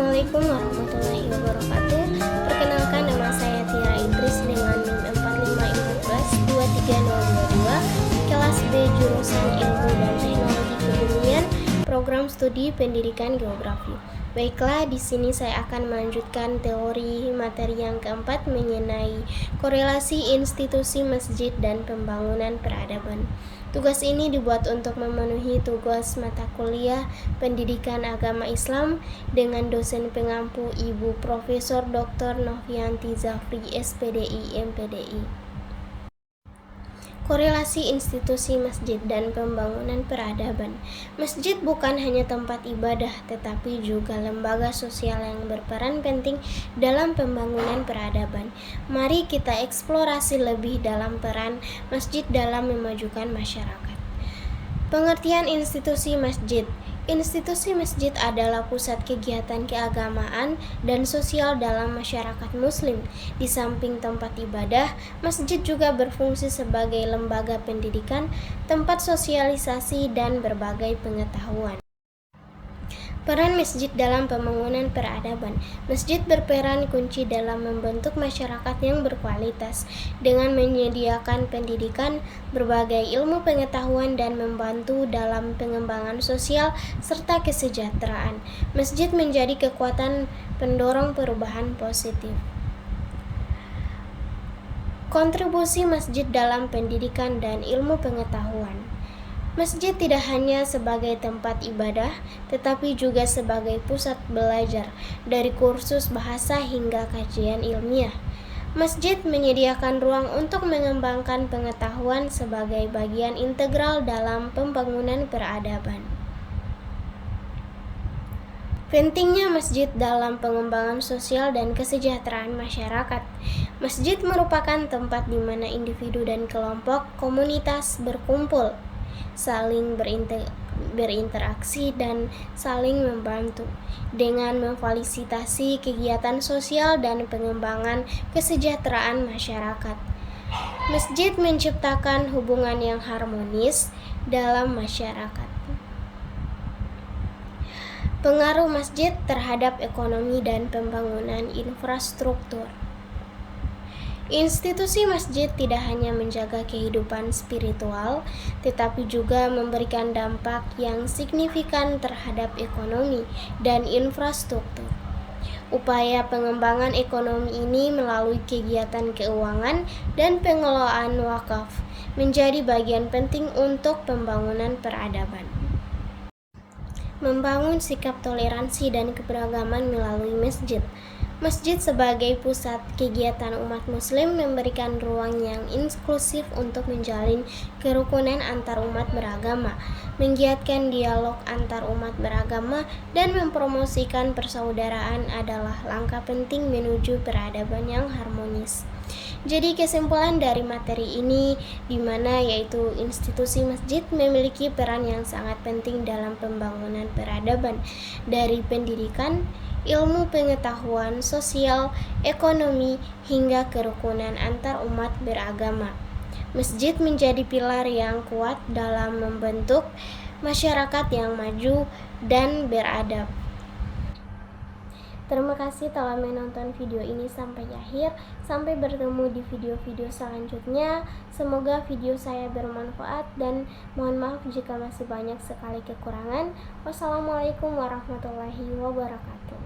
Assalamualaikum warahmatullahi wabarakatuh. Perkenalkan, nama saya Tiara Idris dengan NIM 454123022, kelas B jurusan Ilmu dan Teknologi Kebumian, program studi Pendidikan Geografi. Baiklah, di sini saya akan melanjutkan teori materi yang keempat mengenai korelasi institusi masjid dan pembangunan peradaban. Tugas ini dibuat untuk memenuhi tugas mata kuliah Pendidikan Agama Islam dengan dosen pengampu Ibu Profesor Dr. Novianti Zafri, SPDI, MPDI. Korelasi institusi masjid dan pembangunan peradaban. Masjid bukan hanya tempat ibadah, tetapi juga lembaga sosial yang berperan penting dalam pembangunan peradaban. Mari kita eksplorasi lebih dalam peran masjid dalam memajukan masyarakat. Pengertian institusi masjid. Institusi masjid adalah pusat kegiatan keagamaan dan sosial dalam masyarakat Muslim. Di samping tempat ibadah, masjid juga berfungsi sebagai lembaga pendidikan, tempat sosialisasi, dan berbagai pengetahuan. Peran masjid dalam pembangunan peradaban. Masjid berperan kunci dalam membentuk masyarakat yang berkualitas dengan menyediakan pendidikan, berbagai ilmu pengetahuan, dan membantu dalam pengembangan sosial serta kesejahteraan. Masjid menjadi kekuatan pendorong perubahan positif. Kontribusi masjid dalam pendidikan dan ilmu pengetahuan. Masjid tidak hanya sebagai tempat ibadah, tetapi juga sebagai pusat belajar, dari kursus bahasa hingga kajian ilmiah. Masjid menyediakan ruang untuk mengembangkan pengetahuan sebagai bagian integral dalam pembangunan peradaban. Pentingnya masjid dalam pengembangan sosial dan kesejahteraan masyarakat. Masjid merupakan tempat di mana individu dan kelompok komunitas berkumpul, saling berinteraksi, dan saling membantu dengan memfasilitasi kegiatan sosial dan pengembangan kesejahteraan masyarakat. Masjid menciptakan hubungan yang harmonis dalam masyarakat. Pengaruh masjid terhadap ekonomi dan pembangunan infrastruktur. Institusi masjid tidak hanya menjaga kehidupan spiritual, tetapi juga memberikan dampak yang signifikan terhadap ekonomi dan infrastruktur. Upaya pengembangan ekonomi ini melalui kegiatan keuangan dan pengelolaan wakaf menjadi bagian penting untuk pembangunan peradaban. Membangun sikap toleransi dan keberagaman melalui masjid. Masjid sebagai pusat kegiatan umat muslim memberikan ruang yang inklusif untuk menjalin kerukunan antar umat beragama, menggiatkan dialog antar umat beragama, dan mempromosikan persaudaraan adalah langkah penting menuju peradaban yang harmonis. Jadi kesimpulan dari materi ini yaitu institusi masjid memiliki peran yang sangat penting dalam pembangunan peradaban, dari pendidikan, ilmu pengetahuan, sosial, ekonomi, hingga kerukunan antar umat beragama. Masjid menjadi pilar yang kuat dalam membentuk masyarakat yang maju dan beradab. Terima kasih telah menonton video ini sampai akhir. Sampai bertemu di video-video selanjutnya. Semoga video saya bermanfaat dan mohon maaf jika masih banyak sekali kekurangan. Wassalamualaikum warahmatullahi wabarakatuh.